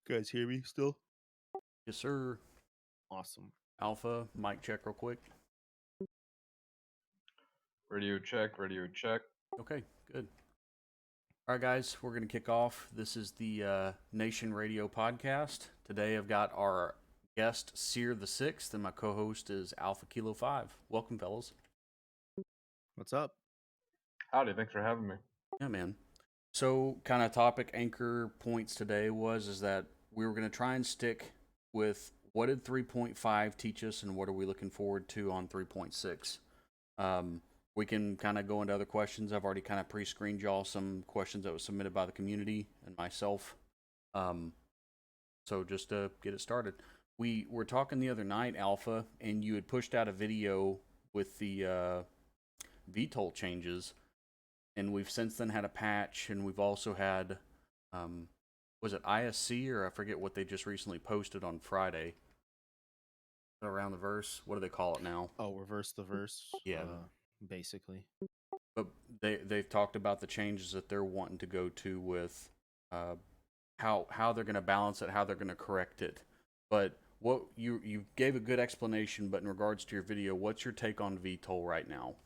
You guys hear me still? Yes, sir. Awesome. Alpha, mic check real quick. Radio check, radio check. Okay, good. All right, guys, we're going to kick off. This is the Nation Radio podcast. Today I've got our guest, SeerThe6th, and my co host is AlphaKilo5. Welcome, fellas. What's up? Howdy, thanks for having me. Yeah, man. So, kind of topic anchor points today is that we were going to try and stick with what did 3.5 teach us and what are we looking forward to on 3.6. We can kind of go into other questions. I've already kind of pre-screened y'all some questions that was submitted by the community and myself. So just to get it started, we were talking the other night, Alpha, and you had pushed out a video with the VTOL changes, and we've since then had a patch, and we've also had, was it ISC or I forget what they just recently posted on Friday. Around the verse, what do they call it now? Oh, reverse the verse. Yeah. Basically. But they've talked about the changes that they're wanting to go to with how they're going to balance it, how they're going to correct it. But what you gave a good explanation. But in regards to your video, what's your take on VTOL right now?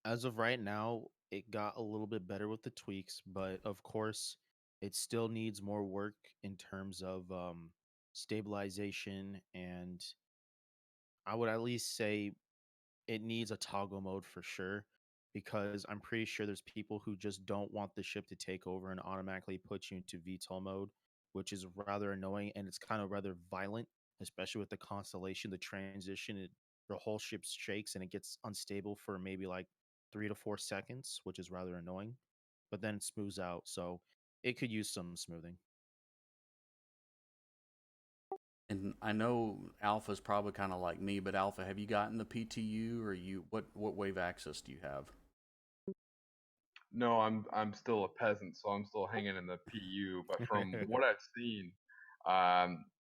As of right now, it got a little bit better with the tweaks, but of course, it still needs more work in terms of stabilization, and I would at least say it needs a toggle mode for sure, because I'm pretty sure there's people who just don't want the ship to take over and automatically put you into VTOL mode, which is rather annoying, and it's kind of rather violent, especially with the constellation, the transition. The whole ship shakes and it gets unstable for maybe like 3 to 4 seconds, which is rather annoying, but then it smooths out. So it could use some smoothing. And I know Alpha's probably kind of like me, but Alpha, have you gotten the PTU or what wave access do you have? No, I'm still a peasant, so I'm still hanging in the PU. But from what I've seen,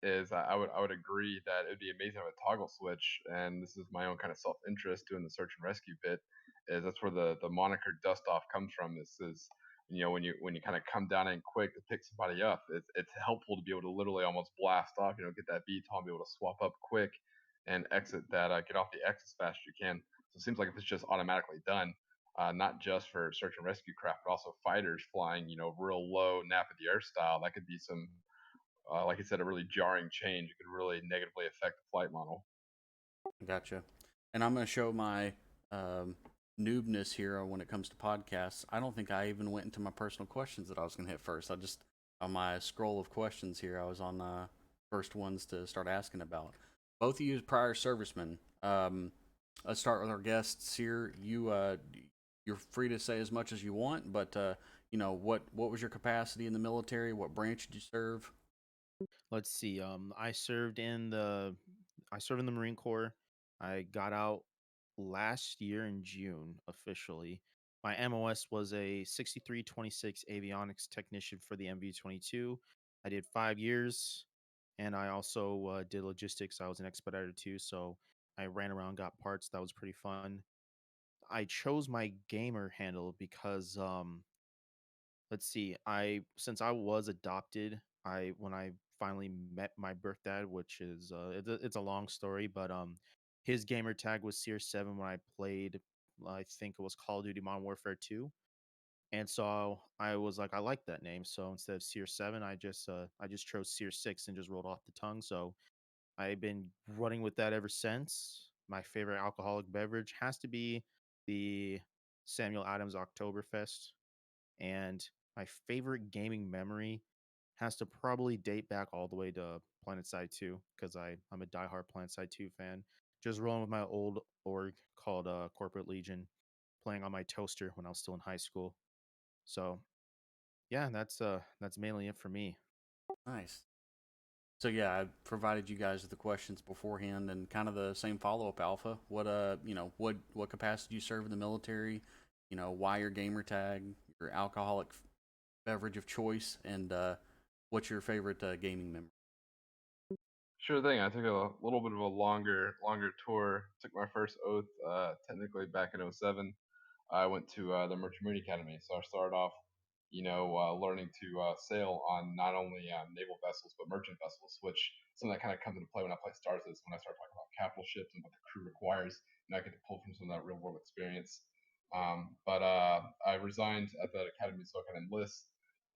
is I would agree that it'd be amazing to have a toggle switch. And this is my own kind of self interest doing the search and rescue bit. Is that's where the moniker dust off comes from. This is when you kind of come down in quick to pick somebody up, it's helpful to be able to literally almost blast off. Get that VTOL and be able to swap up quick and exit that get off the X as fast as you can. So it seems like if it's just automatically done, not just for search and rescue craft, but also fighters flying, real low nap of the air style. That could be some, like I said, a really jarring change. It could really negatively affect the flight model. Gotcha. And I'm going to show my um, noobness here when it comes to podcasts. I don't think I even went into my personal questions that I was going to hit first. I just, on my scroll of questions here, I was on first ones to start asking about. Both of you as prior servicemen. Let's start with our guests here. You're free to say as much as you want, but what was your capacity in the military? What branch did you serve? Let's see. I served in the Marine Corps. I got out last year in June officially. My MOS was a 6326 avionics technician for the MV-22. I did 5 years, and I also did logistics. I was an expediter too, so I ran around, got parts. That was pretty fun. I chose my gamer handle because let's see. I Since I was adopted, I when I finally met my birth dad, which is it's a long story, but his gamer tag was Seer 7 when I played. I think it was Call of Duty Modern Warfare 2, and so I was like, I like that name. So instead of Seer 7, I just chose Seer 6 and just rolled off the tongue. So I've been running with that ever since. My favorite alcoholic beverage has to be the Samuel Adams Oktoberfest, and my favorite gaming memory has to probably date back all the way to PlanetSide 2, because I'm a diehard PlanetSide 2 fan. Just rolling with my old org called Corporate Legion, playing on my toaster when I was still in high school. So yeah, that's mainly it for me. Nice. So yeah, I provided you guys with the questions beforehand and kind of the same follow up alpha. What capacity you serve in the military? Why your gamer tag, your alcoholic beverage of choice, and what's your favorite gaming memory? Sure thing. I took a little bit of a longer tour. Took my first oath, technically back in '07. I went to the Merchant Marine Academy. So I started off learning to sail on not only naval vessels but merchant vessels, which some of that kind of comes into play when I play Star Citizen, when I start talking about capital ships and what the crew requires, and I get to pull from some of that real world experience. But I resigned at that academy so I could enlist,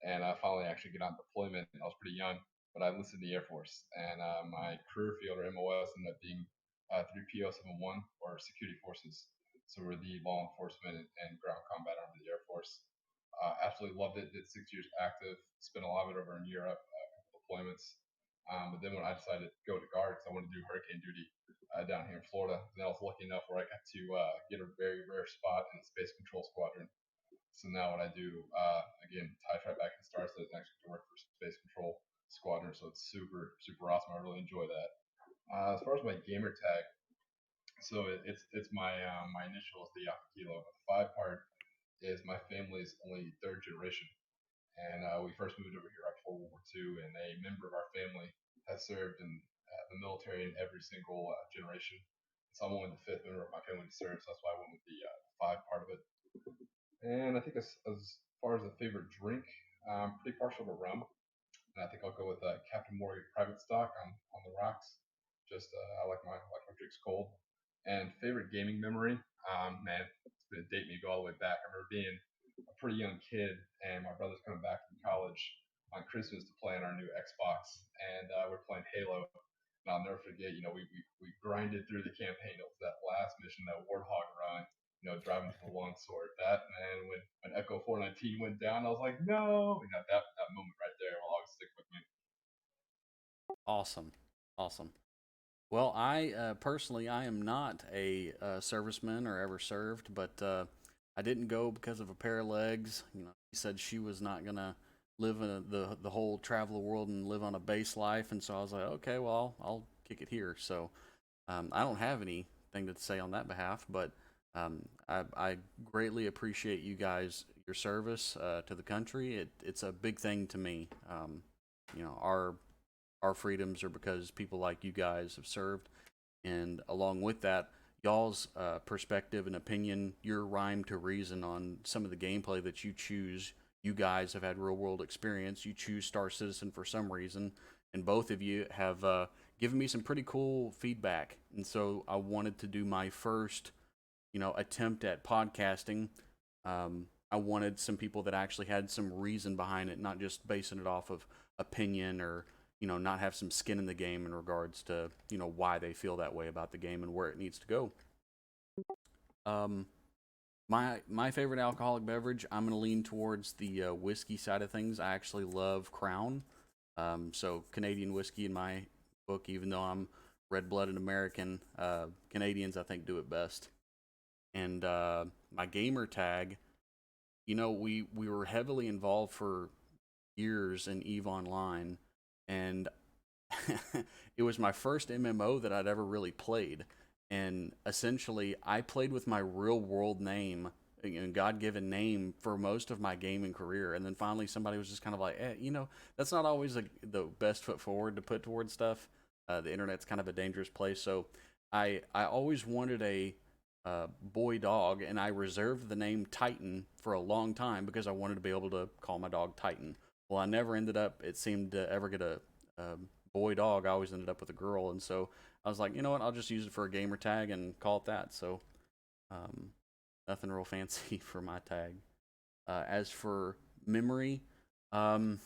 and I finally actually get on deployment. I was pretty young, but I enlisted in the Air Force, and my career field or MOS ended up being 3PO71 or security forces. So we're the law enforcement and ground combat arm of the Air Force. Absolutely loved it. Did 6 years active. Spent a lot of it over in Europe, deployments. But then when I decided to go to guard, because I wanted to do hurricane duty down here in Florida, and I was lucky enough where I got to get a very rare spot in the Space Control Squadron. So now what I do, again, ties right back to Star Citizen, actually to work for Space Control Squadron. So it's super awesome. I really enjoy that. As far as my gamer tag, so it's my initials, the AlphaKilo5 part is my family's only third generation, and we first moved over here after World War II, and a member of our family has served in the military in every single generation. So I'm only the fifth member of my family to serve, so that's why I went with the five part of it. And I think as far as a favorite drink, I'm pretty partial to rum, and I think I'll go with Captain Morgan Private Stock on the rocks. Just I like my drinks cold. And favorite gaming memory, man, it's gonna date me, go all the way back. I remember being a pretty young kid, and my brother's coming back from college on Christmas to play on our new Xbox, and we're playing Halo. And I'll never forget, we grinded through the campaign. It was that last mission, that Warthog run, driving to the longsword. That, man, when Echo 419 went down, I was like, no, that moment right there will always stick with me. Awesome, awesome. Well, I personally, I am not a serviceman or ever served, but I didn't go because of a pair of legs. He said she was not gonna live in the whole travel the world and live on a base life, and so I was like, okay, well, I'll kick it here. So I don't have anything to say on that behalf, but I greatly appreciate you guys your service to the country. It's a big thing to me. Our freedoms are because people like you guys have served, and along with that, y'all's perspective and opinion, your rhyme to reason on some of the gameplay that you choose. You guys have had real world experience. You choose Star Citizen for some reason, and both of you have given me some pretty cool feedback. And so I wanted to do my first, attempt at podcasting. I wanted some people that actually had some reason behind it, not just basing it off of opinion or not have some skin in the game in regards to why they feel that way about the game and where it needs to go. My favorite alcoholic beverage, I'm gonna lean towards the whiskey side of things. I actually love Crown, so Canadian whiskey in my book. Even though I'm red-blooded American, Canadians I think do it best. And my gamer tag, we were heavily involved for years in EVE Online, and it was my first MMO that I'd ever really played. And essentially, I played with my real world name and God given name for most of my gaming career. And then finally, somebody was just kind of like, that's not always the best foot forward to put towards stuff. The internet's kind of a dangerous place. So I always wanted a boy dog, and I reserved the name Titan for a long time because I wanted to be able to call my dog Titan. Well, I never ended up, it seemed to ever get a boy dog. I always ended up with a girl, and so I was like, you know what, I'll just use it for a gamer tag and call it that. So nothing real fancy for my tag. As for memory, I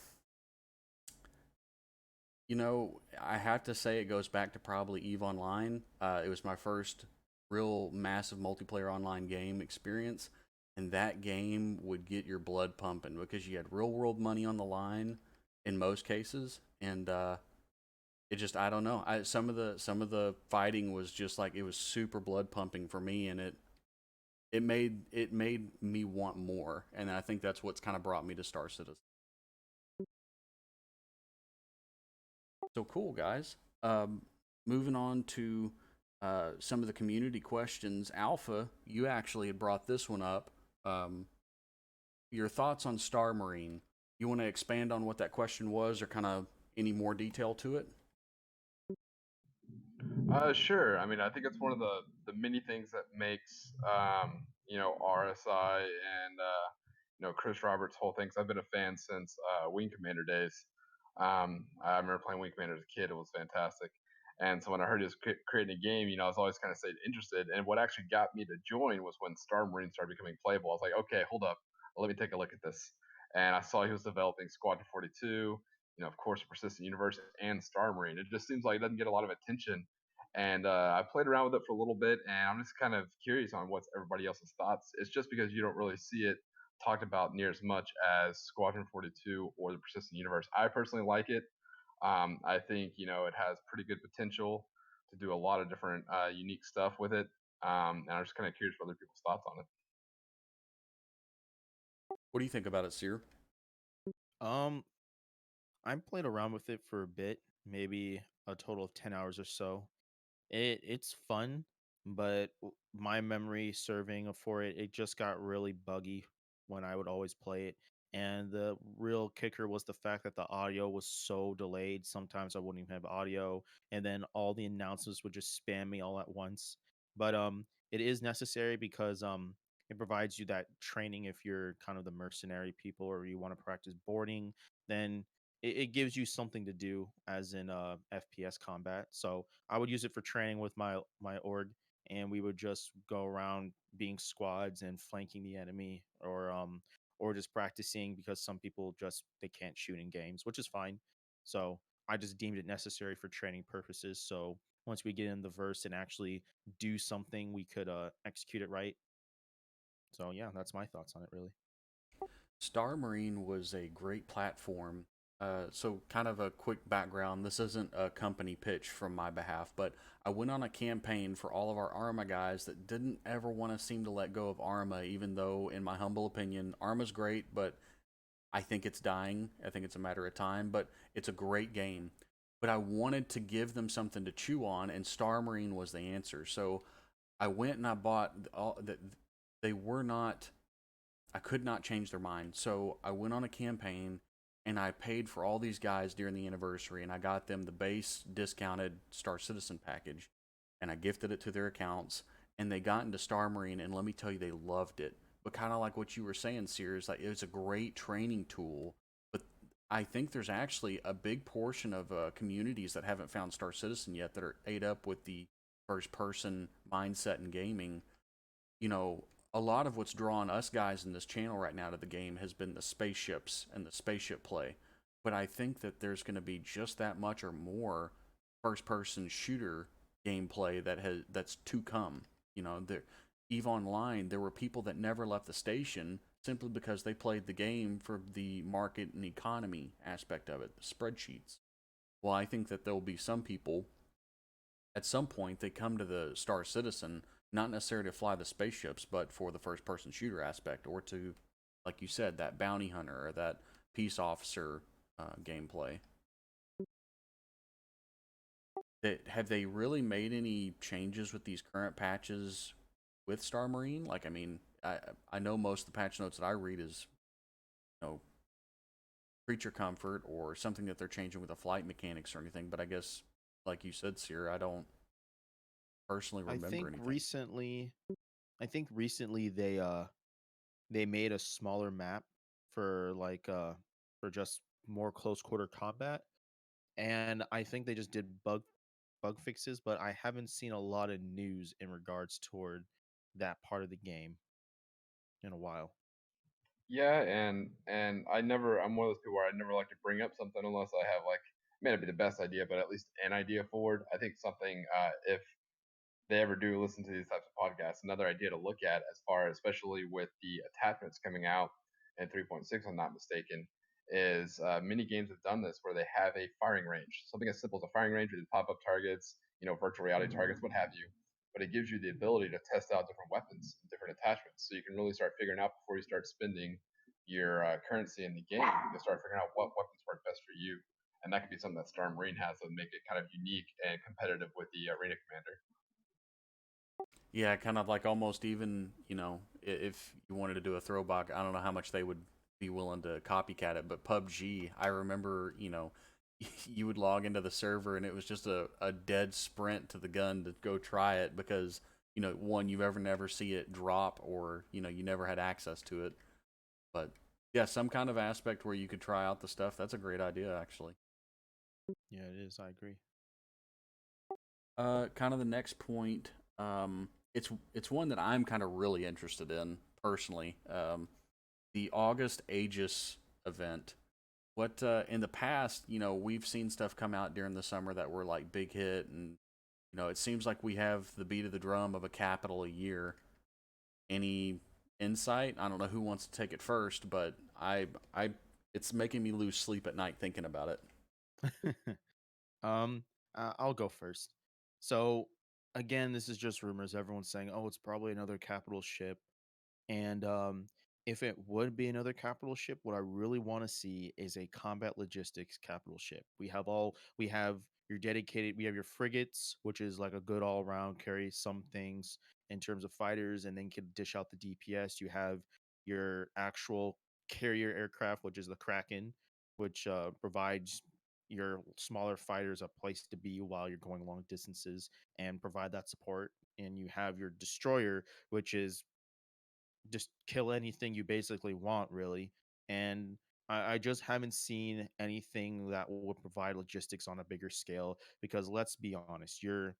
have to say it goes back to probably EVE Online. It was my first real massive multiplayer online game experience, and that game would get your blood pumping because you had real world money on the line in most cases, and it just, I don't know. Some of the fighting was just like, it was super blood pumping for me, and it made me want more, and I think that's what's kind of brought me to Star Citizen. So cool, guys. Moving on to some of the community questions. Alpha, you actually had brought this one up. Your thoughts on Star Marine. You want to expand on what that question was, or kind of any more detail to it? Sure. I mean, I think it's one of the many things that makes RSI and Chris Roberts' whole thing. 'Cause I've been a fan since Wing Commander days. I remember playing Wing Commander as a kid; it was fantastic. And so when I heard he was creating a game, I was always kind of interested. And what actually got me to join was when Star Marine started becoming playable. I was like, okay, hold up, let me take a look at this. And I saw he was developing Squadron 42. Of course, Persistent Universe and Star Marine. It just seems like it doesn't get a lot of attention. And I played around with it for a little bit, and I'm just kind of curious on what's everybody else's thoughts. It's just because you don't really see it talked about near as much as Squadron 42 or the Persistent Universe. I personally like it. I think it has pretty good potential to do a lot of different unique stuff with it. And I'm just kind of curious for other people's thoughts on it. What do you think about it, Seer? Um, I played around with it for a bit, maybe a total of 10 hours or so. It's fun, but my memory serving for it, it just got really buggy when I would always play it. And the real kicker was the fact that the audio was so delayed. Sometimes I wouldn't even have audio, and then all the announcements would just spam me all at once. But it is necessary because it provides you that training if you're kind of the mercenary people or you want to practice boarding, then it gives you something to do as in FPS combat. So I would use it for training with my org, and we would just go around being squads and flanking the enemy, or just practicing because some people just they can't shoot in games, which is fine. So I just deemed it necessary for training purposes. So once we get in the verse and actually do something, we could execute it right. So yeah, that's my thoughts on it, really. Star Marine was a great platform. So, kind of a quick background. This isn't a company pitch from my behalf, but I went on a campaign for all of our Arma guys that didn't ever want to seem to let go of Arma, even though, in my humble opinion, Arma's great, but I think it's dying. I think it's a matter of time, but it's a great game. But I wanted to give them something to chew on, and Star Marine was the answer. So I went and I bought all that. They were not, I could not change their mind. So I went on a campaign and I paid for all these guys during the anniversary, and I got them the base discounted Star Citizen package, and I gifted it to their accounts, and they got into Star Marine, and let me tell you, they loved it. But kind of like what you were saying, Sears, like it was a great training tool. But I think there's actually a big portion of communities that haven't found Star Citizen yet that are ate up with the first person mindset in gaming. You know, a lot of what's drawn us guys in this channel right now to the game has been the spaceships and the spaceship play. But I think that there's going to be just that much or more first person shooter gameplay that's to come. Eve Online, there were people that never left the station simply because they played the game for the market and economy aspect of it, the spreadsheets. Well, I think that there'll be some people at some point they come to the Star Citizen not necessarily to fly the spaceships, but for the first person shooter aspect, or to, like you said, that bounty hunter or that peace officer gameplay. Have they really made any changes with these current patches with Star Marine? Like, I mean, I know most of the patch notes that I read is, you know, creature comfort or something that they're changing with the flight mechanics or anything. But I guess, like you said, Sierra, I don't personally I remember think anything. recently, I think recently they made a smaller map for for just more close quarter combat, and I think they just did bug fixes, but I haven't seen a lot of news in regards toward that part of the game in a while. Yeah, and I'm one of those people where I never like to bring up something unless I have like may not be the best idea, but at least an idea for it. I think something if they ever do listen to these types of podcasts, another idea to look at as far, especially with the attachments coming out in 3.6, I'm not mistaken, is many games have done this where they have a firing range, something as simple as a firing range with pop-up targets, virtual reality targets, what have you. But it gives you the ability to test out different weapons, different attachments, so you can really start figuring out before you start spending your currency in the game. You can start figuring out what weapons work best for you, and that could be something that Star Marine has that make it kind of unique and competitive with the Arena Commander. Yeah, kind of like almost even, if you wanted to do a throwback, I don't know how much they would be willing to copycat it, but PUBG, I remember, you would log into the server and it was just a dead sprint to the gun to go try it because, one, you ever never see it drop or, you never had access to it. But yeah, some kind of aspect where you could try out the stuff. That's a great idea, actually. Yeah, it is. I agree. Kind of the next point. It's one that I'm kind of really interested in personally. The August Aegis event. What in the past, we've seen stuff come out during the summer that were like big hit, and it seems like we have the beat of the drum of a capital a year. Any insight? I don't know who wants to take it first, but it's making me lose sleep at night thinking about it. um, I'll go first. So again, this is just rumors. Everyone's saying, "Oh, it's probably another capital ship." And if it would be another capital ship, what I really want to see is a combat logistics capital ship. We have your dedicated, we have your frigates, which is like a good all around carry some things in terms of fighters, and then can dish out the DPS. You have your actual carrier aircraft, which is the Kraken, which provides your smaller fighters a place to be while you're going long distances and provide that support. And you have your destroyer, which is just kill anything you basically want, really. And I just haven't seen anything that would provide logistics on a bigger scale. Because let's be honest, your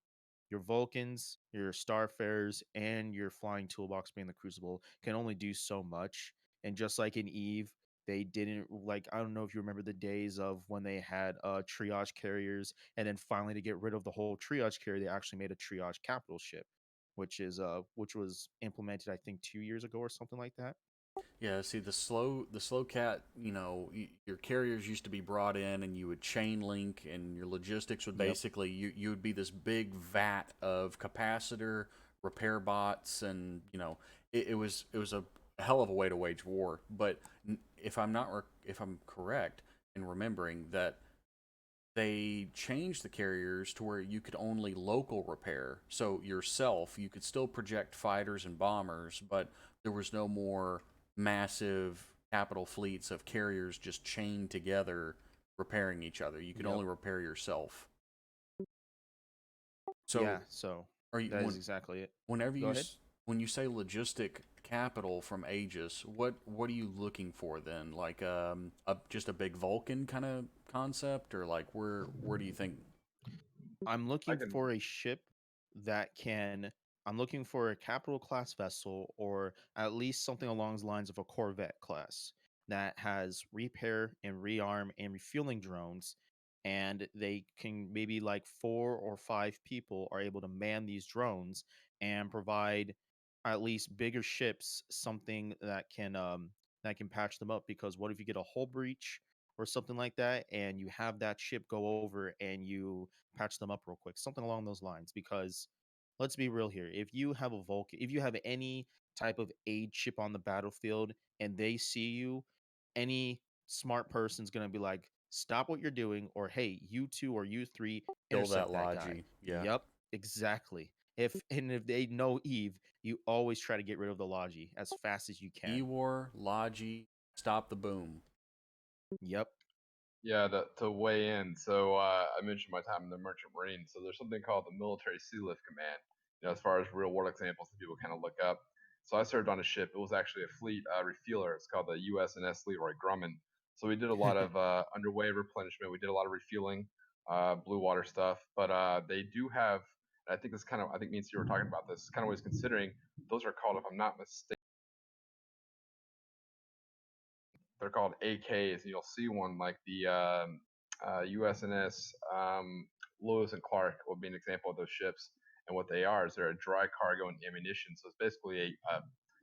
Vulcans, your Starfarers, and your flying toolbox being the Crucible can only do so much. And just like in Eve, they didn't like. I don't know if you remember the days of when they had triage carriers, and then finally to get rid of the whole triage carrier, they actually made a triage capital ship, which was implemented I think 2 years ago or something like that. Yeah, see the slow cat, your carriers used to be brought in and you would chain link and your logistics would Yep. basically you would be this big vat of capacitor, repair bots, and it was a hell of a way to wage war. But if I'm correct in remembering that they changed the carriers to where you could only local repair. So yourself, you could still project fighters and bombers, but there was no more massive capital fleets of carriers just chained together repairing each other. You could Yep. only repair yourself. Yeah. So So are you that is exactly it. whenever Go ahead. when you say logistic capital from Aegis, what are you looking for then? Like just a big Vulcan kind of concept, or like where do you think? I'm I looking can. for a ship that can. I'm looking for a capital class vessel, or at least something along the lines of a Corvette class that has repair and rearm and refueling drones, and they can maybe like 4 or 5 people are able to man these drones and provide at least bigger ships something that can patch them up. Because what if you get a hull breach or something like that, and you have that ship go over and you patch them up real quick, something along those lines. Because let's be real here, if you have a Vulcan, if you have any type of aid ship on the battlefield and they see you, any smart person's going to be like, stop what you're doing, or hey, you two or you three, Kill that intercept that guy. Logi. Yeah. Yep, exactly. If they know Eve, you always try to get rid of the Logi as fast as you can. Ewar, Logi, stop the boom. Yep. Yeah, to weigh in. So I mentioned my time in the Merchant Marine. So there's something called the Military Sea Lift Command. As far as real world examples that people kind of look up. So I served on a ship. It was actually a fleet refueler. It's called the USNS Leroy Grumman. So we did a lot of underway replenishment. We did a lot of refueling, blue water stuff. But they do have. I think this kind of. I think me and Steve were talking about this. Kind of always considering those are called, if I'm not mistaken, they're called AKs, and you'll see one like the USNS Lewis and Clark will be an example of those ships. And what they are is they're a dry cargo and ammunition. So it's basically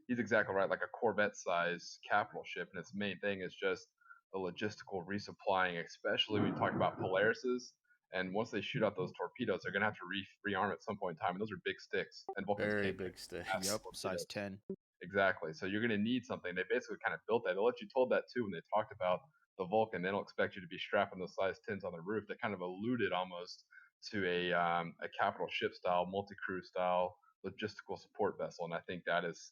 he's exactly right, like a Corvette size capital ship. And its main thing is just the logistical resupplying, especially when you talk about Polarises. And once they shoot out those torpedoes, they're going to have to rearm at some point in time. And those are big sticks. And Vulcans Very can't carry big sticks. massive Yep, size torpedoes. 10. Exactly. So you're going to need something. They basically kind of built that. They'll let you told that too when they talked about the Vulcan. They don't expect you to be strapping those size 10s on the roof. They kind of alluded almost to a capital ship style, multi-crew style logistical support vessel. And I think that is,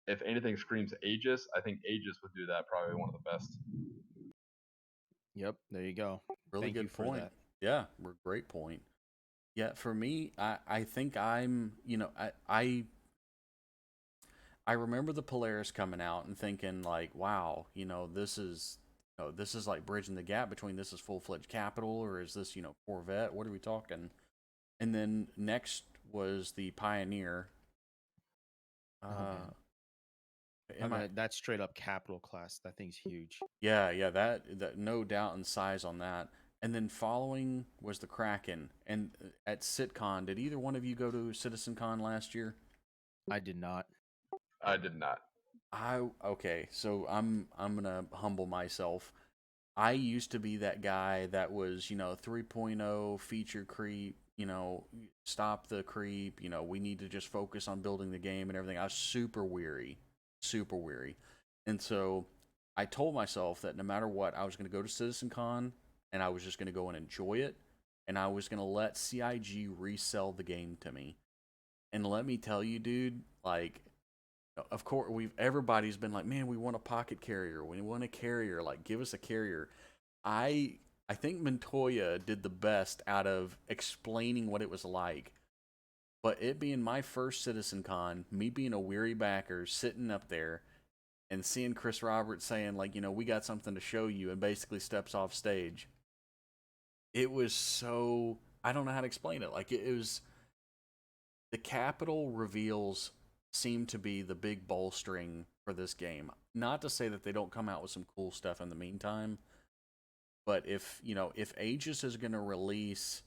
if anything screams Aegis, I think Aegis would do that probably one of the best. Yep, there you go. Really Thank you good for point. that. Yeah, great point. Yeah, for me, I think I'm, I I remember the Polaris coming out and thinking like, wow, this is like bridging the gap between this is full fledged capital or is this Corvette? What are we talking? And then next was the Pioneer. Oh Uh, man, I am I? mean that's straight up capital class. That thing's huge. Yeah, that no doubt in size on that. And then following was the Kraken. And at SitCon, did either one of you go to CitizenCon last year? I did not. I did not. Okay, so I'm gonna humble myself. I used to be that guy that was, 3.0 feature creep, stop the creep, we need to just focus on building the game and everything. I was super weary, super weary. And so I told myself that no matter what, I was going to go to CitizenCon and I was just going to go and enjoy it. And I was going to let CIG resell the game to me. And let me tell you, dude, like, of course, everybody's been like, man, we want a pocket carrier. We want a carrier. Like, give us a carrier. I think Montoya did the best out of explaining what it was like. But it being my first Citizen Con, me being a weary backer, sitting up there and seeing Chris Roberts saying, like, we got something to show you, and basically steps off stage. It was so, I don't know how to explain it. Like, it was, the Capitol reveals seem to be the big bolstering for this game. Not to say that they don't come out with some cool stuff in the meantime, but if Aegis is going to release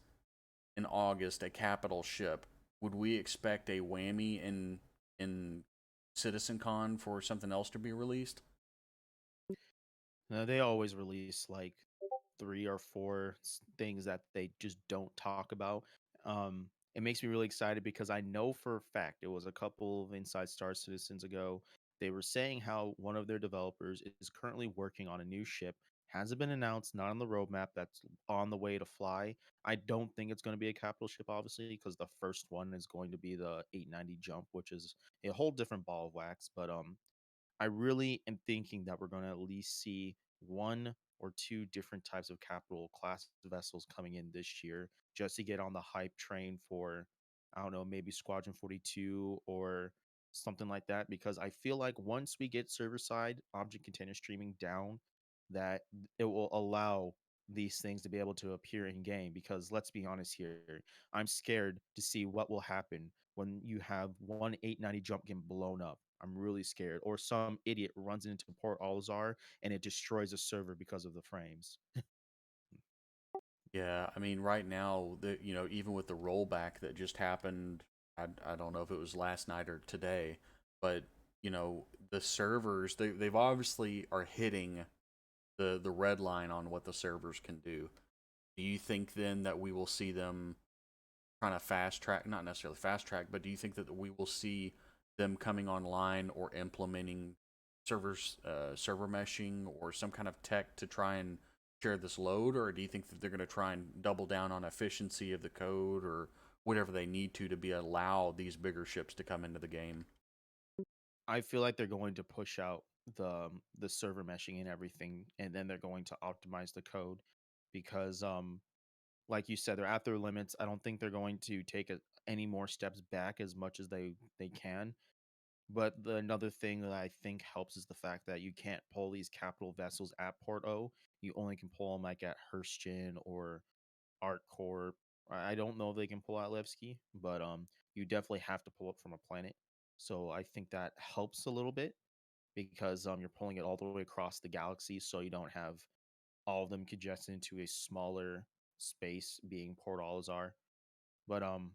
in August a capital ship, would we expect a whammy in CitizenCon for something else to be released? No, they always release like three or four things that they just don't talk about. It makes me really excited because I know for a fact it was a couple of Inside Star Citizens ago. They were saying how one of their developers is currently working on a new ship. Hasn't been announced, not on the roadmap. That's on the way to fly. I don't think it's going to be a capital ship, obviously, because the first one is going to be the 890 jump, which is a whole different ball of wax. But I really am thinking that we're going to at least see one or two different types of capital class vessels coming in this year just to get on the hype train for, I don't know, maybe Squadron 42 or something like that. Because I feel like once we get server side object container streaming down, that it will allow these things to be able to appear in game. Because let's be honest here, I'm scared to see what will happen when you have one 890 jump getting blown up. I'm really scared. Or some idiot runs into Port Alzar and it destroys a server because of the frames. Yeah, I mean, right now, even with the rollback that just happened, I don't know if it was last night or today, but the servers they've obviously are hitting the red line on what the servers can do. Do you think then that we will see them trying to fast track, not necessarily fast track, but do you think that we will see them coming online or implementing server meshing or some kind of tech to try and share this load, or do you think that they're going to try and double down on efficiency of the code or whatever they need to be allow these bigger ships to come into the game? I feel like they're going to push out the server meshing and everything, and then they're going to optimize the code because like you said, they're at their limits. I don't think they're going to take any more steps back as much as they can. But another thing that I think helps is the fact that you can't pull these capital vessels at Port O. You only can pull them like at Hurston or Art Corp. I don't know if they can pull out Levski, but you definitely have to pull it from a planet. So I think that helps a little bit because you're pulling it all the way across the galaxy, so you don't have all of them congested into a smaller space, being Port Alzar. But I'm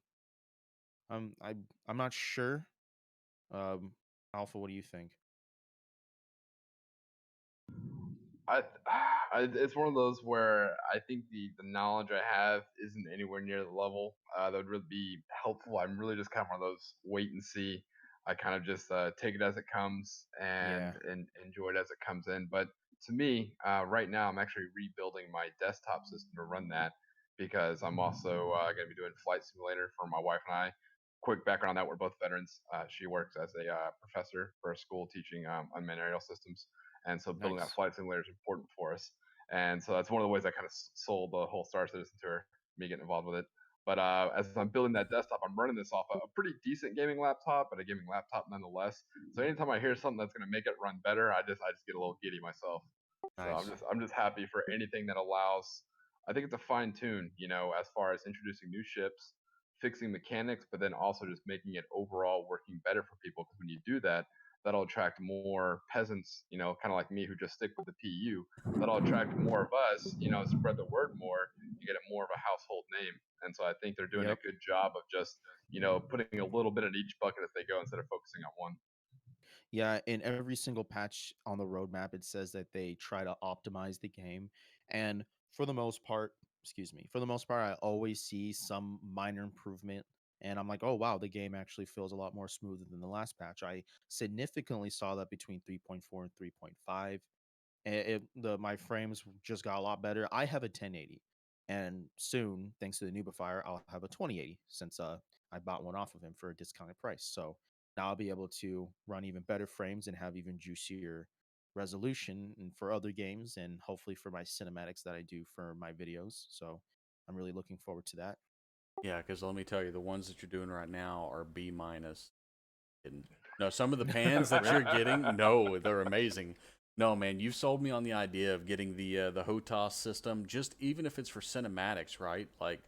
not sure. Um, Alpha, what do you think? I, it's one of those where I think the knowledge I have isn't anywhere near the level that would really be helpful. I'm really just kind of one of those wait and see. I kind of just take it as it comes Yeah, and enjoy it as it comes in. But to me, right now, I'm actually rebuilding my desktop system to run that because I'm also going to be doing flight simulator for my wife and I. Quick background on that: we're both veterans. She works as a professor for a school teaching unmanned aerial systems, and so building that nice. flight simulator is important for us. And so that's one of the ways I kind of sold the whole Star Citizen to her, me getting involved with it. But as I'm building that desktop, I'm running this off a pretty decent gaming laptop, but a gaming laptop nonetheless. So anytime I hear something that's going to make it run better, I just get a little giddy myself. So I'm Nice. just happy for anything that allows. I think it's a fine tune, as far as introducing new ships, fixing mechanics, but then also just making it overall working better for people. Because when you do that, that'll attract more peasants, kind of like me who just stick with the PU. That'll attract more of us, spread the word more, and get it more of a household name. And so I think they're doing a Yep. good job of just, putting a little bit in each bucket as they go instead of focusing on one. Yeah, in every single patch on the roadmap, it says that they try to optimize the game. And for the most part, for the most part, I always see some minor improvement. And I'm like, oh, wow, the game actually feels a lot more smoother than the last patch. I significantly saw that between 3.4 and 3.5. My frames just got a lot better. I have a 1080, and soon, thanks to the Nubifier, I'll have a 2080 since I bought one off of him for a discounted price. So now I'll be able to run even better frames and have even juicier resolution and for other games, and hopefully for my cinematics that I do for my videos. So I'm really looking forward to that. Yeah, because let me tell you, the ones that you're doing right now are B minus. No, some of the pans that you're getting, no, they're amazing. No, man, you've sold me on the idea of getting the HOTAS system, just even if it's for cinematics, right? Like,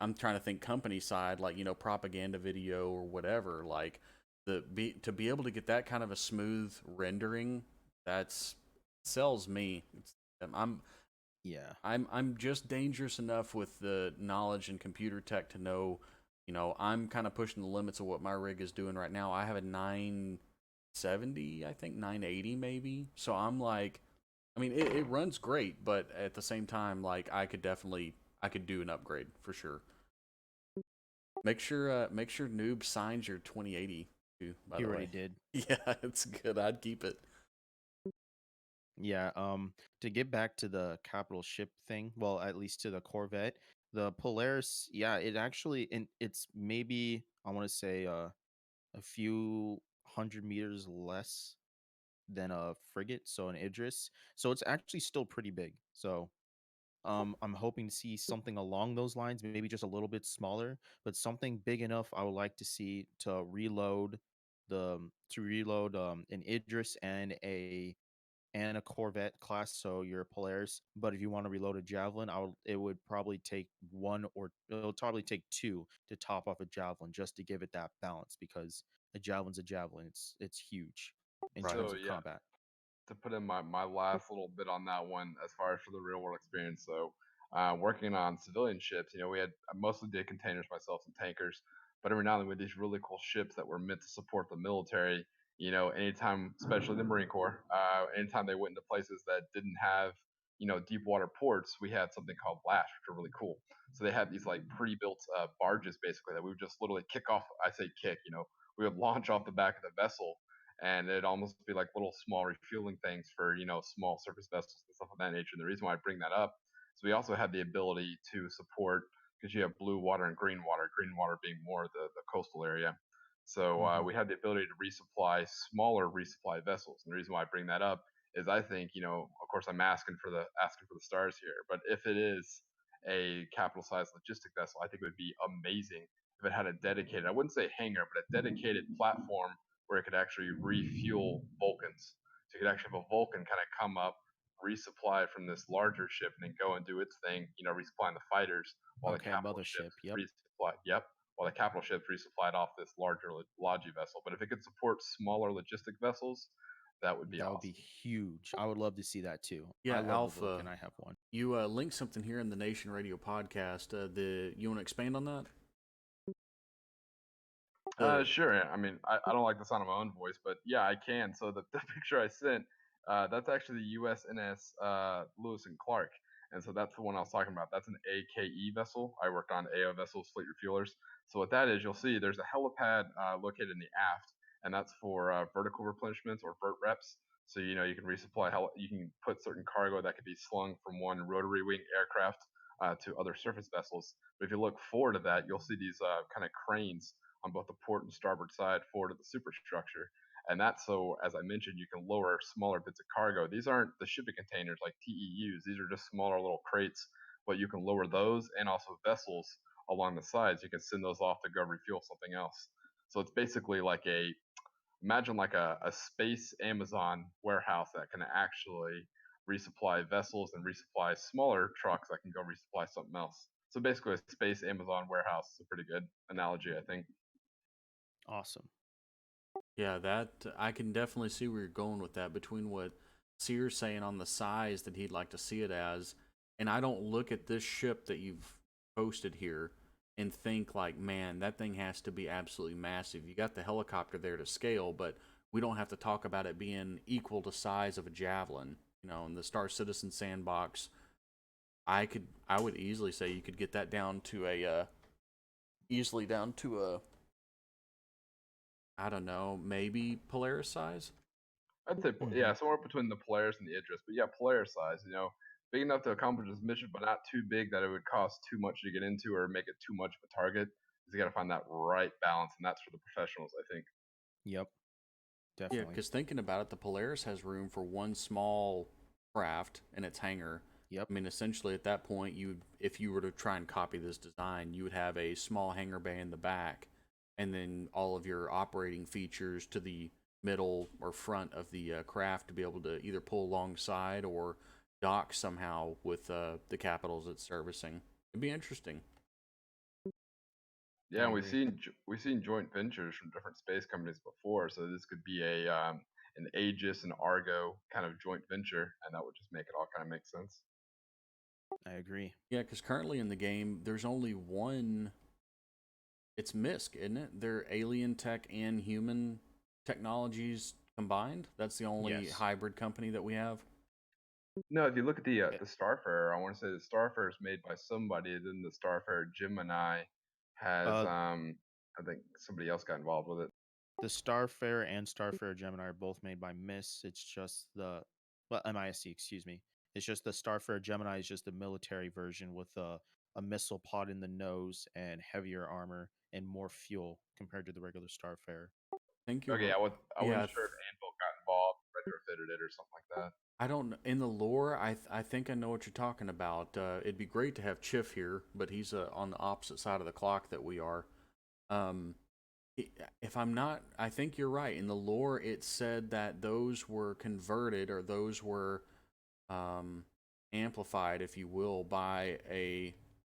I'm trying to think company side, like propaganda video or whatever. Like, to be able to get that kind of a smooth rendering, that's sells me. I'm Yeah. I'm just dangerous enough with the knowledge and computer tech to know, I'm kind of pushing the limits of what my rig is doing right now. I have a 970, I think 980 maybe. So I'm like, I mean, it runs great, but at the same time, like I could do an upgrade for sure. Make sure Noob signs your 2080 too. By He the already way, did. yeah, it's good. I'd keep it. Yeah, to get back to the capital ship thing, well, at least to the Corvette, the Polaris, yeah, it actually and it's maybe I want to say a few hundred meters less than a frigate, so an Idris. So it's actually still pretty big. So I'm hoping to see something along those lines, maybe just a little bit smaller, but something big enough I would like to see to reload an Idris and a Corvette class, so you're a Polaris. But if you want to reload a Javelin, it would probably take it'll probably take two to top off a Javelin just to give it that balance because a Javelin's a Javelin. It's huge in Right. terms So of yeah, combat. to put in my last little bit on that one as far as for the real world experience. So, working on civilian ships, I mostly did containers myself and tankers, but every now and then with these really cool ships that were meant to support the military, anytime, especially the Marine Corps, anytime they went into places that didn't have, deep water ports, we had something called lash, which are really cool. So they had these like pre-built barges basically that we would just literally kick off. I say kick, we would launch off the back of the vessel and it'd almost be like little small refueling things for small surface vessels and stuff of that nature. And the reason why I bring that up is we also have the ability to support because you have blue water and green water being more the coastal area. So Hmm. we have the ability to resupply smaller resupply vessels. And the reason why I bring that up is I think of course I'm asking for the stars here, but if it is a capital sized logistic vessel, I think it would be amazing if it had a dedicated, I wouldn't say hangar, but a dedicated platform where it could actually refuel Vulcans. So you could actually have a Vulcan kind of come up, resupply from this larger ship, and then go and do its thing, resupplying the fighters while the Okay, capital mothership. ships Yep, resupply. Yep. While the capital ships resupplied off this larger Logi vessel. But if it could support smaller logistic vessels, that would be that would be awesome. huge. I would love to see that too. I Yeah, love the Alpha. Vulcan. I have one. You linked something here in the Nation Radio podcast. The you want to expand on that? The Sure. I mean, I don't like the sound of my own voice, but yeah, I can. So the picture I sent, that's actually the USNS Lewis and Clark, and so that's the one I was talking about. That's an AKE vessel. I worked on AO vessels, fleet refuelers. So what that is, you'll see there's a helipad located in the aft, and that's for vertical replenishments or vert reps. So you can resupply. You can put certain cargo that could be slung from one rotary wing aircraft to other surface vessels. But if you look forward to that, you'll see these kind of cranes on both the port and starboard side forward of the superstructure. And that's so, as I mentioned, you can lower smaller bits of cargo. These aren't the shipping containers like TEUs. These are just smaller little crates, but you can lower those and also vessels along the sides, you can send those off to go refuel something else. So it's basically like imagine like a space Amazon warehouse that can actually resupply vessels and resupply smaller trucks that can go resupply something else. So basically, a space Amazon warehouse is a pretty good analogy, I think. Awesome. Yeah, that I can definitely see where you're going with that between what Seer's saying on the size that he'd like to see it as, and I don't look at this ship that you've posted here and think like, man, that thing has to be absolutely massive. You got the helicopter there to scale, but we don't have to talk about it being equal to size of a javelin. You know, in the Star Citizen sandbox, I would easily say you could get that down to easily down to a, I don't know, maybe Polaris size. I'd say, Hmm. yeah, somewhere between the Polaris and the Idris, but yeah, Polaris size, big enough to accomplish this mission, but not too big that it would cost too much to get into or make it too much of a target. You got to find that right balance, and that's for the professionals, I think. Yep. Yeah, Definitely. because thinking about it, the Polaris has room for one small craft in its hangar. Yep. I mean, essentially, at that point, if you were to try and copy this design, you would have a small hangar bay in the back, and then all of your operating features to the middle or front of the craft to be able to either pull alongside or dock somehow with the capitals it's servicing. It'd be interesting. I Yeah, and agree. we've seen joint ventures from different space companies before, so this could be an Aegis and Argo kind of joint venture, and that would just make it all kind of make sense. I agree. Yeah, because currently in the game, there's only one. It's MISC, isn't it? They're alien tech and human technologies combined. That's the only Yes. hybrid company that we have. No, if you look at Eh, the Starfarer, I want to say the Starfarer is made by somebody. Then the Starfarer Gemini has Uh, I think somebody else got involved with it. the Starfarer and Starfarer Gemini are both made by MIS. It's just well, MISC, excuse me. It's just the Starfarer Gemini is just the military version with a missile pod in the nose and heavier armor and more fuel compared to the regular Starfarer. I think Okay, you're, I yeah. wasn't sure if Anvil got involved, retrofitted it, or something like that. I don't in the lore. I think I know what you're talking about. It'd be great to have Chiff here, but he's on the opposite side of the clock that we are. Um, if I'm not, I think you're right. In the lore, it said that those were converted or those were um, amplified, if you will, by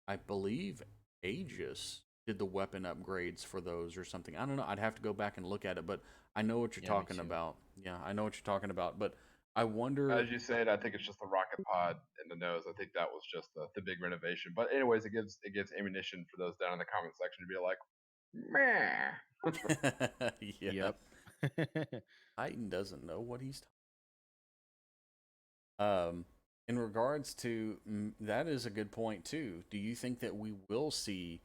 I believe, Aegis did the weapon upgrades for those or something. I don't know. I'd have to go back and look at it, but I know what you're Yeah, me talking too. about. Yeah, I know what you're talking about. But I wonder. As you said, I think it's just the rocket pod in the nose. I think that was just the big renovation. But anyways, it gives ammunition for those down in the comment section to be like, meh. Yeah, Yep. Titan doesn't know what he's in regards to that is a good point too. Do you think that we will see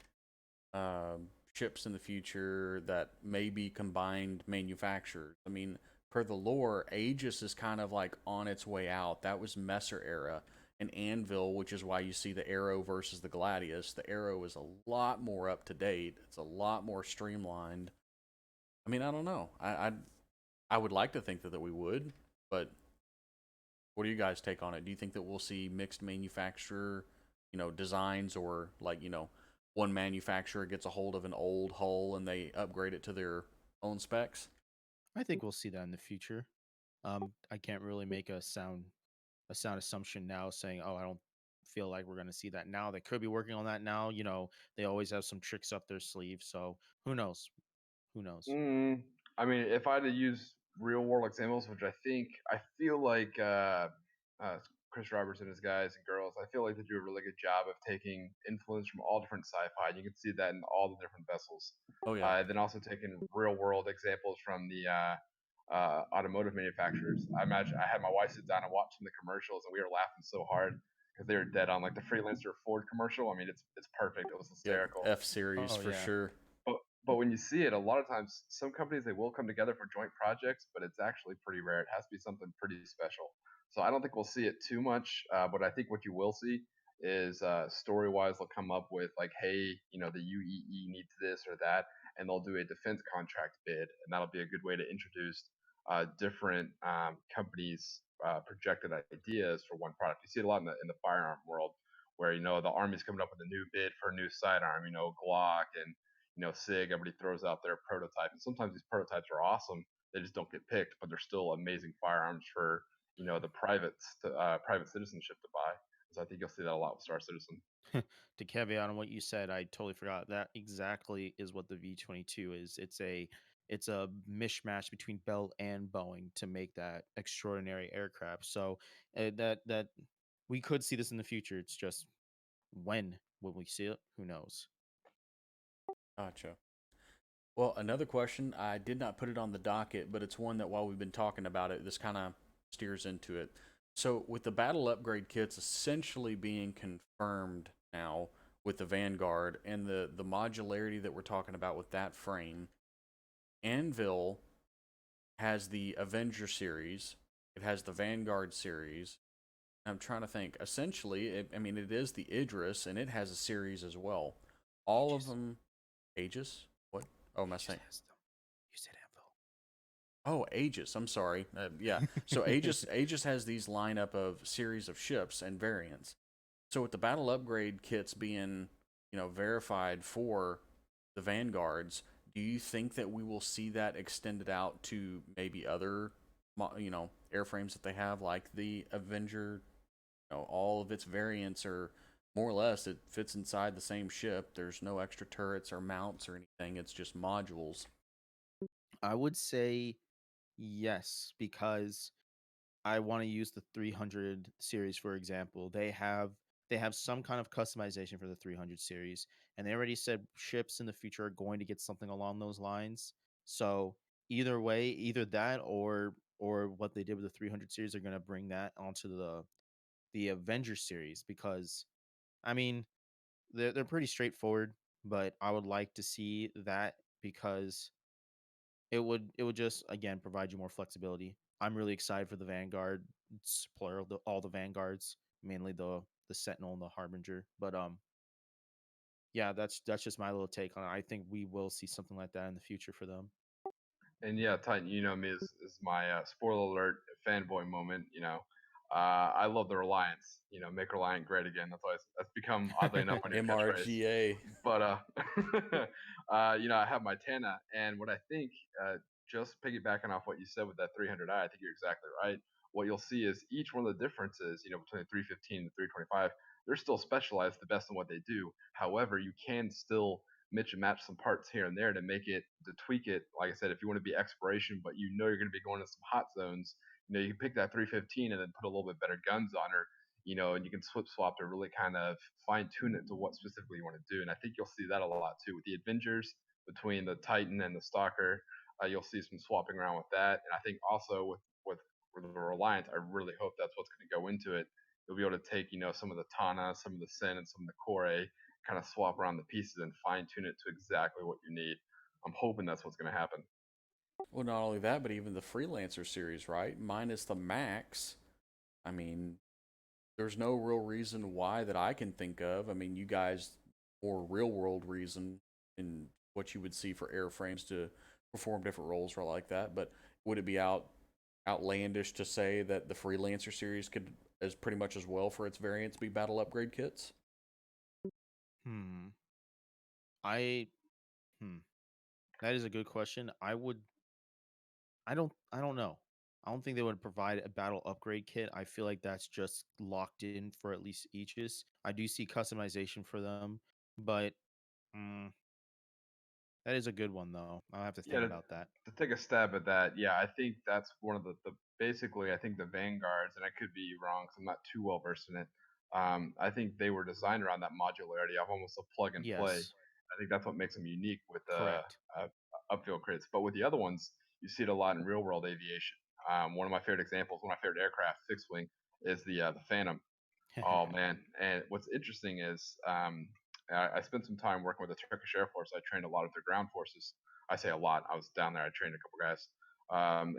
ships in the future that may be combined manufacturers? I mean, per the lore, Aegis is kind of like on its way out. That was Messer era. And Anvil, which is why you see the Arrow versus the Gladius. The Arrow is a lot more up to date. It's a lot more streamlined. I mean, I don't know. I would like to think that we would, but what do you guys take on it? Do you think that we'll see mixed manufacturer, designs, or like, one manufacturer gets a hold of an old hull and they upgrade it to their own specs? I think we'll see that in the future. I can't really make a sound assumption now saying, "Oh, I don't feel like we're going to see that now." They could be working on that now. They always have some tricks up their sleeve. So who knows? Who knows? Mm, I mean, if I had to use real world examples, which I feel like Chris Roberts and his guys and girls, I feel like they do a really good job of taking influence from all different sci-fi. And you can see that in all the different vessels. Oh yeah, Then also taking real world examples from the automotive manufacturers. I imagine I had my wife sit down and watch some of the commercials, and we were laughing so hard because they were dead on. Like the Freelancer Ford commercial. I mean, it's perfect. It was yep, hysterical. F series Oh for yeah, sure. But when you see it, a lot of times some companies they will come together for joint projects, but it's actually pretty rare. It has to be something pretty special. So I don't think we'll see it too much. But I think what you will see is story wise they'll come up with like, hey, the UEE needs this or that, and they'll do a defense contract bid, and that'll be a good way to introduce different companies' projected ideas for one product. You see it a lot in the firearm world where the army's coming up with a new bid for a new sidearm, Glock and Sig. Everybody throws out their prototype, and sometimes these prototypes are awesome. They just don't get picked, but they're still amazing firearms for the private citizenship to buy. So I think you'll see that a lot with Star Citizen. To caveat on what you said, I totally forgot that exactly is what the V-22 is. It's a mishmash between Bell and Boeing to make that extraordinary aircraft. So that we could see this in the future. It's just when will we see it? Who knows? Gotcha. Well, another question, I did not put it on the docket, but it's one that while we've been talking about it, this kind of steers into it. So, with the battle upgrade kits essentially being confirmed now with the Vanguard and the modularity that we're talking about with that frame, Anvil has the Avenger series, it has the Vanguard series. I'm trying to think. Essentially, it is the Idris, and it has a series as well. All of Aegis. them, Aegis. What? Oh, am I Aegis saying? has them. You said Anvil. Oh, Aegis. I'm sorry. Yeah. So Aegis has these lineup of series of ships and variants. So with the battle upgrade kits being, verified for the Vanguards, do you think that we will see that extended out to maybe other, airframes that they have, like the Avenger? All of its variants are more or less it fits inside the same ship. There's no extra turrets or mounts or anything. It's just modules. I would say yes, because I want to use the 300 series for example. They have some kind of customization for the 300 series, and they already said ships in the future are going to get something along those lines. So either way, either that or what they did with the 300 series, are going to bring that onto the Avenger series, because I mean they're pretty straightforward, but I would like to see that because it would just again provide you more flexibility. I'm really excited for the Vanguard. It's plural, all the Vanguards, mainly the Sentinel and the Harbinger. But yeah, that's just my little take on it. I think we will see something like that in the future for them. And yeah, Titan, you know me as my spoiler alert fanboy moment. I love the Reliance. Make Reliant great again. That's become oddly enough my new catchphrase. MRGA. But I have my Tana, and what I think, just piggybacking off what you said with that 300i, I think you're exactly right. What you'll see is each one of the differences, between the 315 and the 325, they're still specialized the best in what they do. However, you can still mix and match some parts here and there to tweak it. Like I said, if you want to be exploration, but you're going to be going to some hot zones, you can pick that 315 and then put a little bit better guns on her, and you can swap to really kind of fine tune it to what specifically you want to do. And I think you'll see that a lot too with the Avengers, between the Titan and the Stalker. You'll see some swapping around with that. And I think also with the Reliance, I really hope that's what's going to go into it. You'll be able to take, some of the Tana, some of the Sen, and some of the Kore, kind of swap around the pieces and fine tune it to exactly what you need. I'm hoping that's what's going to happen. Well, not only that, but even the Freelancer series, right? Minus the Max. I mean, there's no real reason why that I can think of. I mean, you guys more real world reason in what you would see for airframes to perform different roles or like that. But would it be outlandish to say that the Freelancer series could, as pretty much as well for its variants, be battle upgrade kits? Hmm. I hmm. That is a good question. I don't know. I don't think they would provide a battle upgrade kit. I feel like that's just locked in for at least Aegis. I do see customization for them, but mm, that is a good one though. I'll have to Yeah, think about that. to take a stab at that, yeah, I think that's one of the basically, I think the Vanguards, and I could be wrong because I'm not too well versed in it. I think they were designed around that modularity of almost a plug and play. Yes, I think that's what makes them unique with correct. uh, upfield crits. But with the other ones, you see it a lot in real world aviation. One of my favorite examples, one of my favorite aircraft, fixed wing, is the Phantom. Oh man! And what's interesting is I spent some time working with the Turkish Air Force. I trained a lot of their ground forces. I say a lot. I was down there. I trained a couple guys.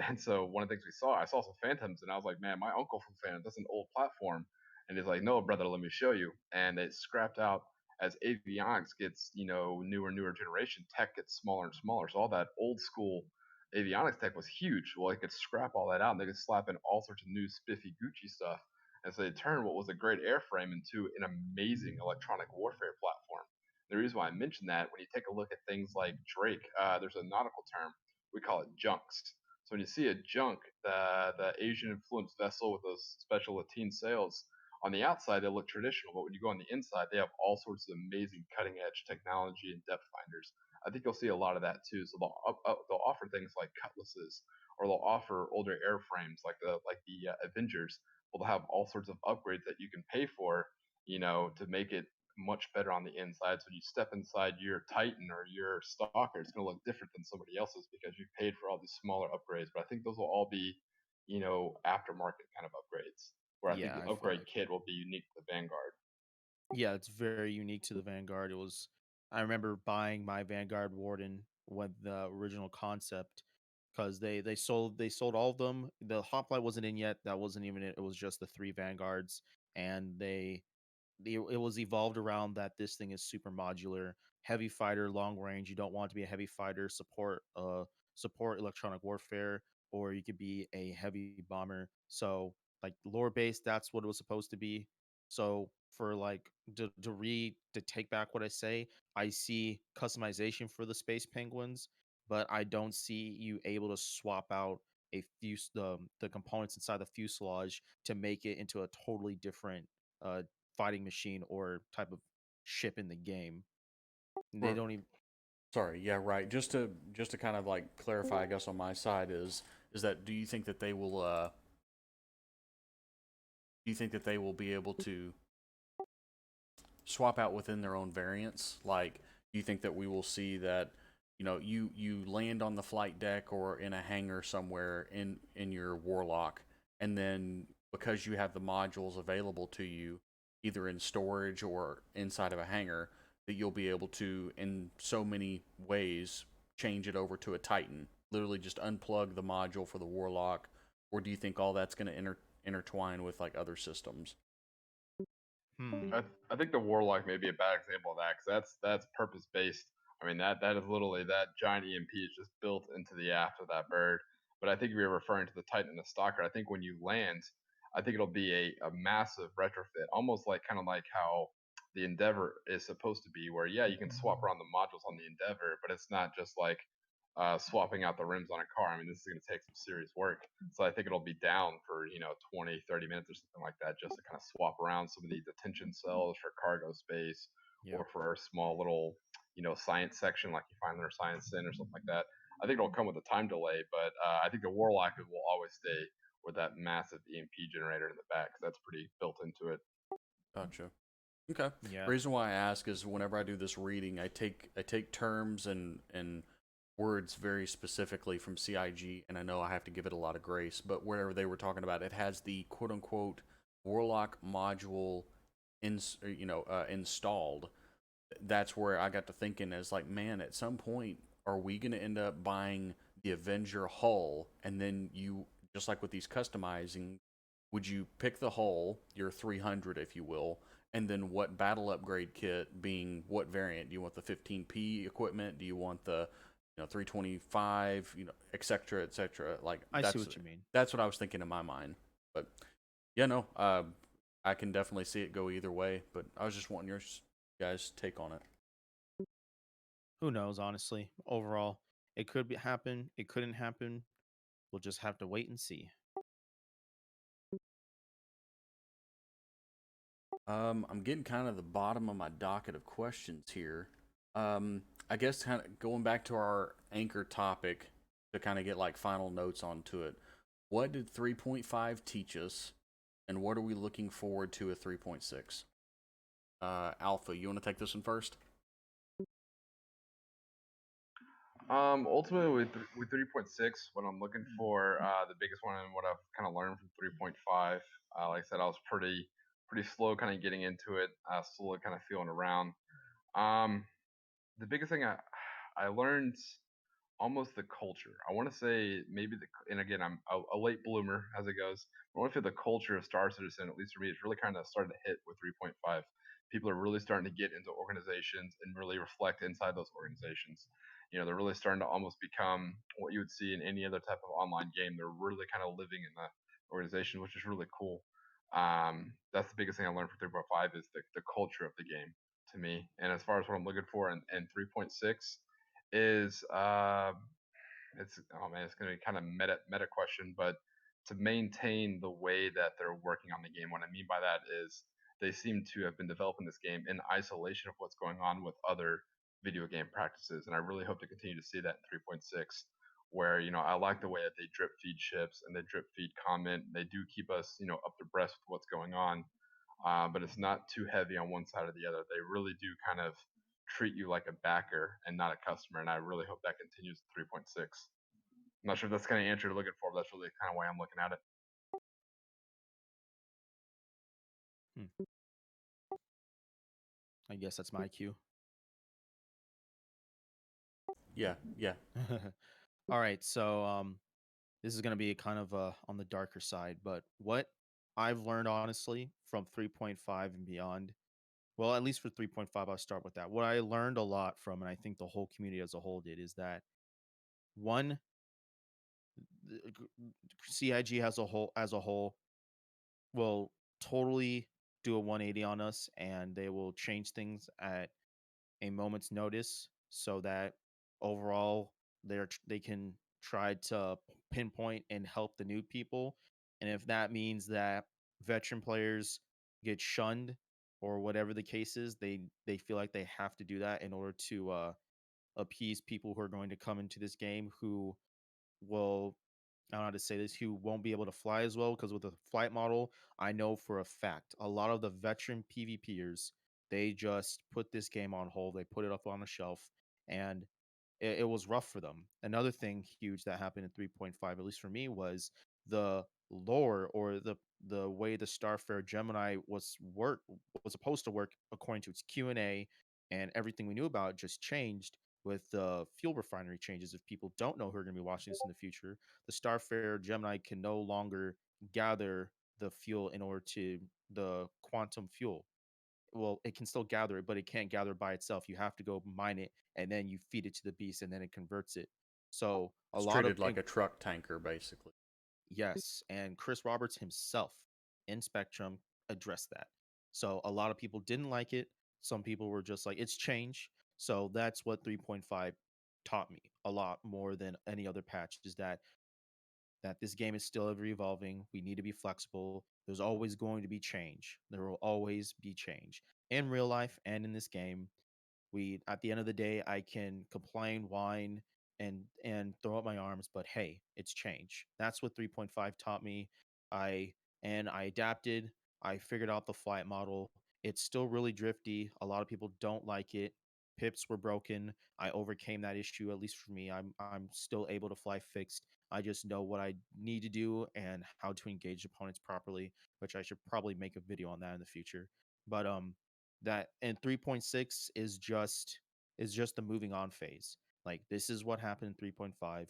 And so one of the things I saw some Phantoms, and I was like, man, my uncle from Phantom, that's an old platform. And he's like, no, brother, let me show you. And it scrapped out as avionics gets, newer generation. Tech gets smaller and smaller. So all that old school avionics tech was huge. Well, they could scrap all that out, and they could slap in all sorts of new spiffy Gucci stuff. And so they turned what was a great airframe into an amazing electronic warfare platform. The reason why I mention that, when you take a look at things like Drake, there's a nautical term, we call it junks. So when you see a junk, the Asian influenced vessel with those special Latin sails, on the outside they look traditional, but when you go on the inside, they have all sorts of amazing cutting edge technology and depth finders. I think you'll see a lot of that too. So they'll offer things like cutlasses, or they'll offer older airframes like the Avengers. Well, they'll have all sorts of upgrades that you can pay for, to make it much better on the inside. So when you step inside your Titan or your Stalker, it's going to look different than somebody else's because you paid for all these smaller upgrades. But I think those will all be, aftermarket kind of upgrades, where I think Yeah, the I feel upgrade like kit will be unique to the Vanguard. yeah, it's very unique to the Vanguard. It was I remember buying my Vanguard Warden when the original concept because they sold all of them. The Hoplite wasn't in yet. That wasn't even it. It was just the three Vanguards, and it was evolved around that this thing is super modular, heavy fighter, long range. You don't want to be a heavy fighter, support electronic warfare, or you could be a heavy bomber. So like lore based, that's what it was supposed to be. So for like to take back what I say, I see customization for the Space Penguins, but I don't see you able to swap out the components inside the fuselage to make it into a totally different uh fighting machine or type of ship in the game. They Or don't even. sorry, yeah, right. Just to kind of like clarify, I guess on my side is that do you think that they will do you think that they will be able to swap out within their own variants? Like, do you think that we will see that, you land on the flight deck or in a hangar somewhere in your Warlock, and then because you have the modules available to you, either in storage or inside of a hangar, that you'll be able to, in so many ways, change it over to a Titan. Literally, just unplug the module for the Warlock, or do you think all that's going to intertwine with like other systems? Hmm. I think the Warlock may be a bad example of that, because that's purpose based. I mean, that is literally, that giant EMP is just built into the aft of that bird. But I think if you're referring to the Titan and the Stalker, I think when you land, I think it'll be a massive retrofit, almost like kind of like how the Endeavor is supposed to be, where yeah, you can swap around the modules on the Endeavor, but it's not just like swapping out the rims on a car. I mean, this is going to take some serious work. So I think it'll be down for, 20, 30 minutes or something like that, just to kind of swap around some of the detention cells for cargo space, Yep. or for a small little, science section like you find in their science center or something like that. I think it'll come with a time delay, but I think the Warlock will always stay with that massive EMP generator in the back, 'cause that's pretty built into it. Gotcha. Okay. Yeah. Reason why I ask is whenever I do this reading, I take terms and words very specifically from CIG, and I know I have to give it a lot of grace. But wherever they were talking about, it has the quote unquote Warlock module installed. That's where I got to thinking as like, man, at some point, are we going to end up buying the Avenger hull, and then you, just like with these customizing, would you pick the hull, your 300, if you will, and then what battle upgrade kit being what variant? Do you want the 15P equipment? Do you want the 325, et cetera, et cetera? Like I see that's what you mean. that's what I was thinking in my mind. But yeah, no, I can definitely see it go either way. But I was just wanting your guys' take on it. Who knows, honestly. Overall, it could happen, it couldn't happen. We'll just have to wait and see. I'm getting kind of the bottom of my docket of questions here. I guess kind of going back to our anchor topic to kind of get like final notes onto it. What did 3.5 teach us, and what are we looking forward to at 3.6? Alpha, you want to take this one first? Ultimately with 3.6, what I'm looking for, the biggest one, and what I've kind of learned from 3.5, like I said, I was pretty slow kind of getting into it, slowly kind of feeling around. Um, the biggest thing I learned, almost the culture. I want to say maybe and again, I'm a late bloomer as it goes. I want to feel the culture of Star Citizen, at least for me, it's really kind of started to hit with 3.5. People are really starting to get into organizations and really reflect inside those organizations. They're really starting to almost become what you would see in any other type of online game. They're really kind of living in the organization, which is really cool. That's the biggest thing I learned from 3.5 is the culture of the game to me. And as far as what I'm looking for in 3.6 is it's oh man, it's gonna be kind of meta question, but to maintain the way that they're working on the game. What I mean by that is they seem to have been developing this game in isolation of what's going on with other video game practices, and I really hope to continue to see that in 3.6. Where I like the way that they drip feed ships and they drip feed comment. They do keep us up to breast with what's going on, but it's not too heavy on one side or the other. They really do kind of treat you like a backer and not a customer, and I really hope that continues in 3.6. I'm not sure if that's kind of answer you're looking for, but that's really kind of why I'm looking at it. Hmm. I guess that's my cue. Yeah, yeah. All right, so this is going to be kind of on the darker side, but what I've learned honestly from 3.5 and beyond, well, at least for 3.5, I'll start with that. What I learned a lot from, and I think the whole community as a whole did, is that one, CIG as a whole will totally do a 180 on us, and they will change things at a moment's notice so that overall they can try to pinpoint and help the new people. And if that means that veteran players get shunned or whatever the case is, they feel like they have to do that in order to appease people who are going to come into this game who will, I don't know how to say this, who won't be able to fly as well, because with the flight model, I know for a fact a lot of the veteran PvPers, they just put this game on hold. They put it up on a shelf, and it was rough for them. Another thing huge that happened in 3.5, at least for me, was the lore, or the way the Starfare Gemini was supposed to work according to its Q&A, and everything we knew about it just changed with the fuel refinery changes. If people don't know who are going to be watching this in the future, the Starfare Gemini can no longer gather the fuel in order to the quantum fuel. Well, it can still gather it, but it can't gather by itself. You have to go mine it, and then you feed it to the beast, and then it converts it. So a It's lot of treated like a truck tanker, basically. yes, and Chris Roberts himself in Spectrum addressed that. So a lot of people didn't like it. Some people were just like, it's change. So that's what 3.5 taught me a lot more than any other patch, is that this game is still ever evolving. We need to be flexible. There's always going to be change. There will always be change in real life and in this game. We, at the end of the day, I can complain, whine, and throw up my arms, but hey, it's change. That's what 3.5 taught me. I adapted. I figured out the flight model. It's still really drifty. A lot of people don't like it. Pips were broken. I overcame that issue. At least for me, I'm still able to fly fixed. I just know what I need to do and how to engage opponents properly, which I should probably make a video on that in the future. But that, and 3.6 is just the moving on phase. Like, this is what happened in 3.5,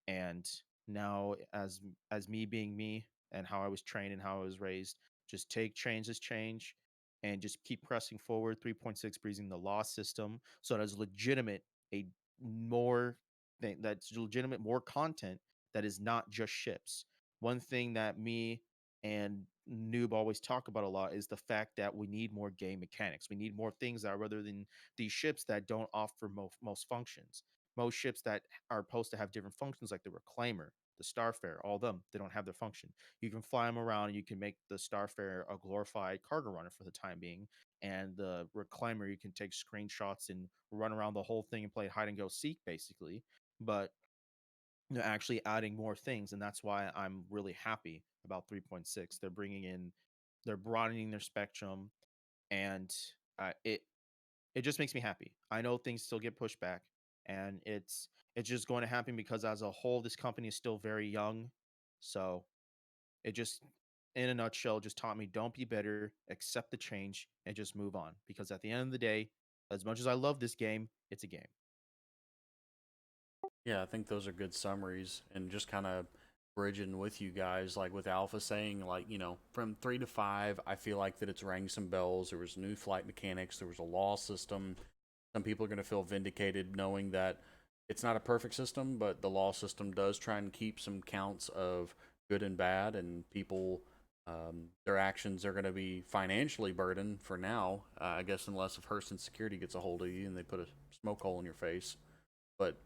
and now, as me being me and how I was trained and how I was raised, just take change as change and just keep pressing forward. 3.6 breathing the law system, so that's legitimate, a more that's legitimate, more content that is not just ships. One thing that me and Noob always talk about a lot is the fact that we need more game mechanics. We need more things that, rather than these ships that don't offer most functions. Most ships that are supposed to have different functions, like the Reclaimer, the Starfare, all of them, they don't have their function. You can fly them around, and you can make the Starfare a glorified cargo runner for the time being, and the Reclaimer, you can take screenshots and run around the whole thing and play hide and go seek, basically. But they're actually adding more things, and that's why I'm really happy about 3.6. They're broadening their spectrum, and it just makes me happy. I know things still get pushed back, and it's just going to happen because, as a whole, this company is still very young. So it just, in a nutshell, just taught me, don't be bitter, accept the change, and just move on. Because at the end of the day, as much as I love this game, it's a game. Yeah, I think those are good summaries, and just kind of bridging with you guys, like with Alpha saying, like, from 3 to 5, I feel like that it's rang some bells. There was new flight mechanics, there was a law system. Some people are going to feel vindicated knowing that it's not a perfect system, but the law system does try and keep some counts of good and bad, and people Their actions are going to be financially burdened for now, I guess, unless if Hurston Security gets a hold of you and they put a smoke hole in your face. But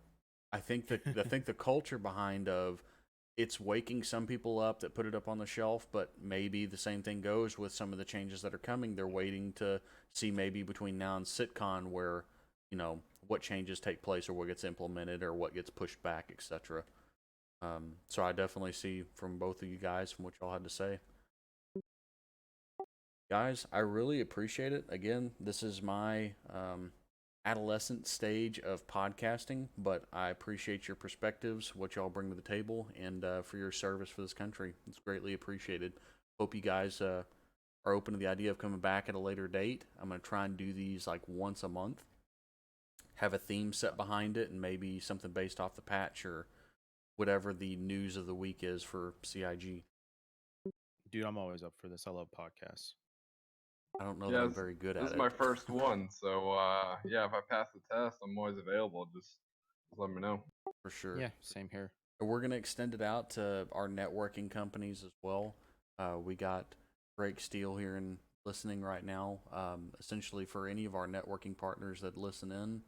I think the culture behind of it's waking some people up that put it up on the shelf, but maybe the same thing goes with some of the changes that are coming. They're waiting to see maybe between now and SitCon where, what changes take place or what gets implemented or what gets pushed back, etc. So I definitely see from both of you guys from what y'all had to say. Guys, I really appreciate it. Again, this is my adolescent stage of podcasting, but I appreciate your perspectives, what y'all bring to the table, and for your service for this country. It's greatly appreciated. Hope you guys are open to the idea of coming back at a later date. I'm going to try and do these like once a month, have a theme set behind it, and maybe something based off the patch or whatever the news of the week is for CIG. Dude, I'm always up for this. I love podcasts. I don't know that I'm very good at it. This is my first one, so yeah, if I pass the test, I'm always available. Just let me know. For sure. Yeah, same here. We're going to extend it out to our networking companies as well. We got Drake Steele here and listening right now. Essentially, for any of our networking partners that listen in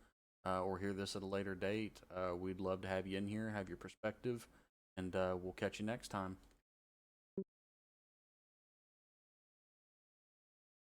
or hear this at a later date, we'd love to have you in here, have your perspective, and we'll catch you next time.